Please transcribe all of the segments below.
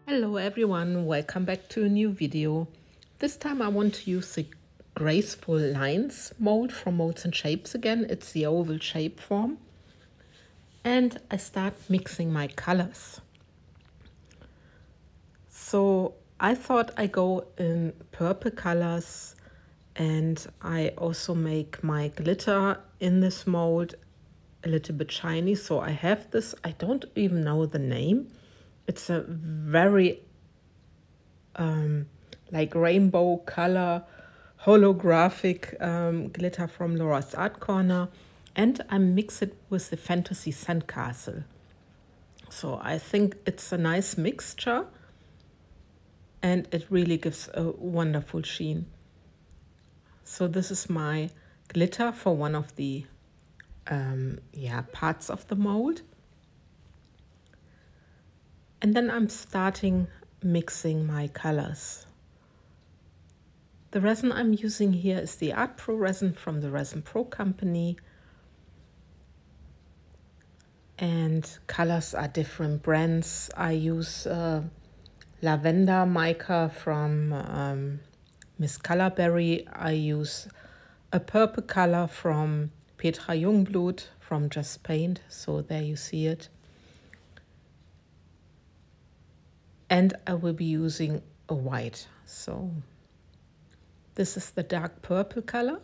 Hello everyone, welcome back to a new video. This time I want to use the Graceful Lines mold from Molds and Shapes again. It's the oval shape form. And I start mixing my colors. So I thought I go in purple colors, and I also make my glitter in this mold a little bit shiny. So I have this, I don't even know the name. It's a very like rainbow color holographic glitter from Laura's Art Corner, and I mix it with the Fantasy Sandcastle. So I think it's a nice mixture and it really gives a wonderful sheen. So this is my glitter for one of the parts of the mold. And then I'm starting mixing my colors. The resin I'm using here is the Art Pro resin from the Resin Pro company. And colors are different brands. I use Lavender Mica from Miss ColorBerry. I use a purple color from Petra Jongbloed from Just Paint. So there you see it. And I will be using a white. So this is the dark purple color.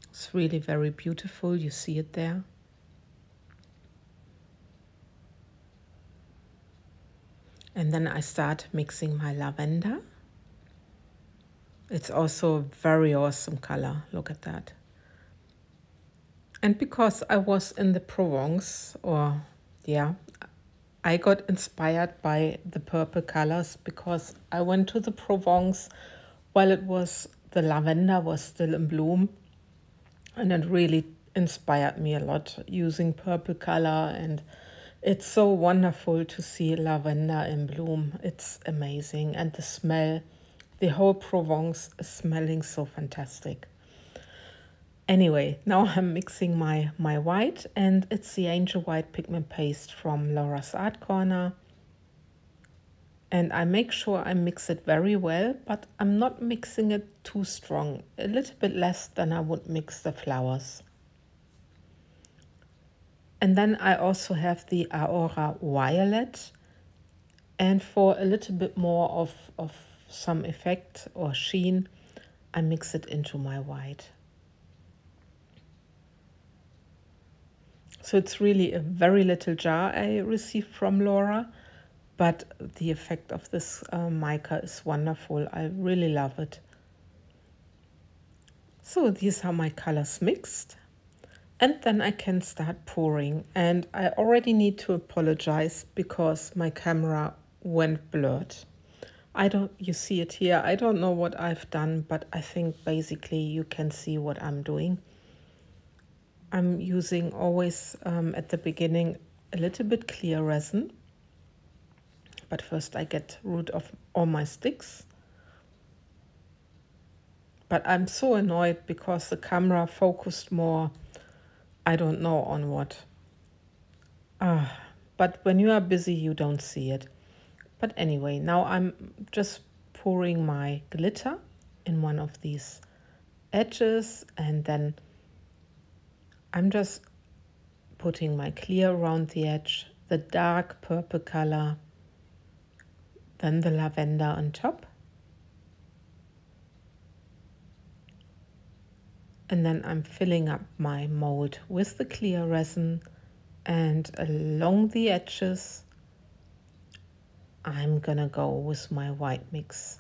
It's really very beautiful. You see it there. And then I start mixing my lavender. It's also a very awesome color. Look at that. And because I was in the Provence, I got inspired by the purple colors because I went to the Provence while the lavender was still in bloom. And it really inspired me a lot using purple color, and it's so wonderful to see lavender in bloom. It's amazing. And the smell, the whole Provence is smelling so fantastic. Anyway, now I'm mixing my white, and it's the Angel White pigment paste from Laura's Art Corner. And I make sure I mix it very well, but I'm not mixing it too strong. A little bit less than I would mix the flowers. And then I also have the Aura Violet. And for a little bit more of some effect or sheen, I mix it into my white. So it's really a very little jar I received from Laura, but the effect of this mica is wonderful. I really love it. So these are my colors mixed. And then I can start pouring. And I already need to apologize because my camera went blurred. You see it here. I don't know what I've done, but I think basically you can see what I'm doing. I'm using always at the beginning a little bit clear resin. But first I get rid of all my sticks. But I'm so annoyed because the camera focused more, I don't know on what. But when you are busy, you don't see it. But anyway, now I'm just pouring my glitter in one of these edges, and then I'm just putting my clear around the edge, the dark purple color, then the lavender on top. And then I'm filling up my mold with the clear resin, and along the edges I'm gonna go with my white mix.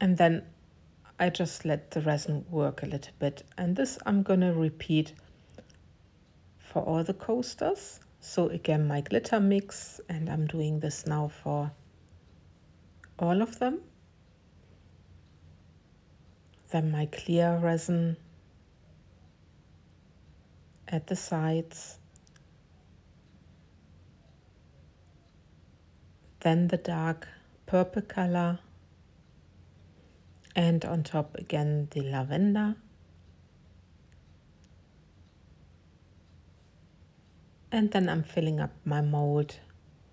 And then I just let the resin work a little bit. And this I'm gonna repeat for all the coasters. So again, my glitter mix, and I'm doing this now for all of them. Then my clear resin at the sides. Then the dark purple color. And on top again the lavender. And then I'm filling up my mold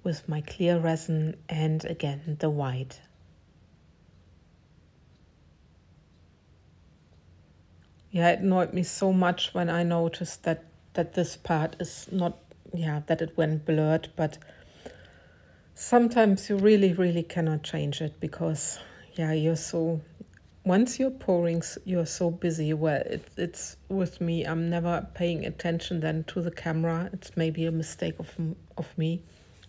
with my clear resin and again the white. Yeah, it annoyed me so much when I noticed that this part is not, yeah, that it went blurred, but sometimes you really cannot change it because, yeah, you're so, once you're pouring, you're so busy. Well, it's with me, I'm never paying attention then to the camera. It's maybe a mistake of me,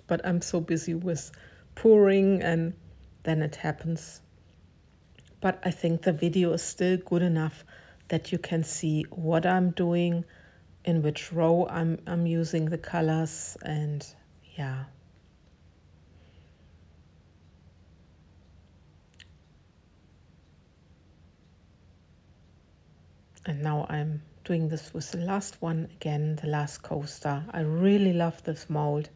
but I'm so busy with pouring and then it happens. But I think the video is still good enough that you can see what I'm doing, in which row I'm using the colors, and yeah. And now I'm doing this with the last one again, the last coaster. I really love this mold.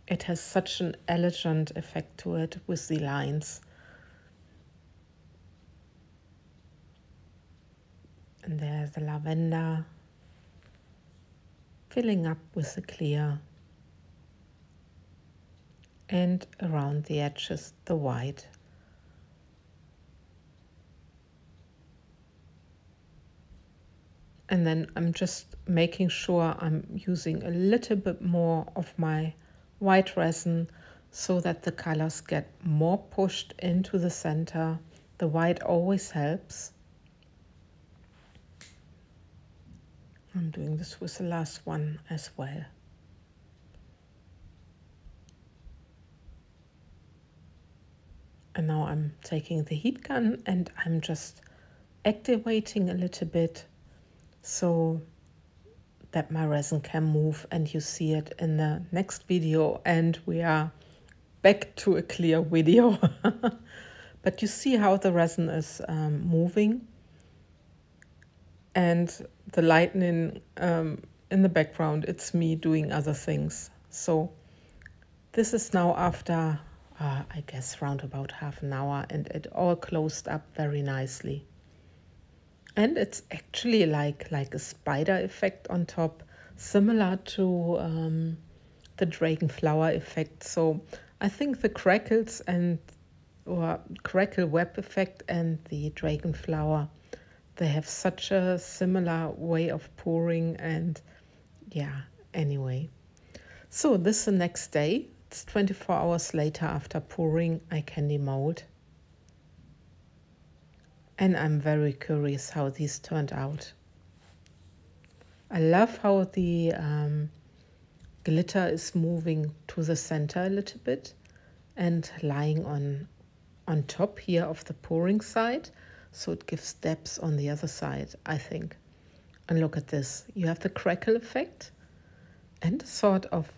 It has such an elegant effect to it with the lines. And there's the lavender, filling up with the clear. And around the edges, the white. And then I'm just making sure I'm using a little bit more of my white resin so that the colors get more pushed into the center. The white always helps. I'm doing this with the last one as well. And now I'm taking the heat gun and I'm just activating a little bit so that my resin can move, and you see it in the next video, and we are back to a clear video. But you see how the resin is moving, and the lightning in the background, it's me doing other things. So this is now after I guess round about half an hour, and it all closed up very nicely. And it's actually like a spider effect on top, similar to the dragon flower effect. So I think the crackles or crackle web effect and the dragon flower, they have such a similar way of pouring. And yeah, anyway. So this is the next day. It's 24 hours later after pouring. I can demold. And I'm very curious how these turned out. I love how the glitter is moving to the center a little bit and lying on top here of the pouring side. So it gives depth on the other side, I think. And look at this. You have the crackle effect and sort of,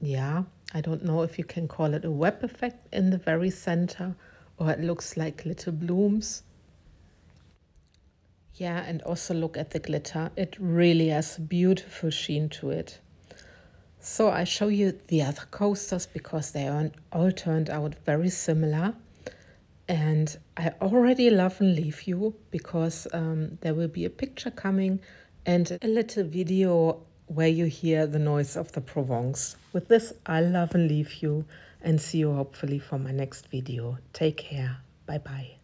yeah, I don't know if you can call it a web effect in the very center, or it looks like little blooms. Yeah, and also look at the glitter. It really has a beautiful sheen to it. So I show you the other coasters because they all turned out very similar. And I already love and leave you because there will be a picture coming and a little video where you hear the noise of the Provence. With this, I love and leave you and see you hopefully for my next video. Take care. Bye bye.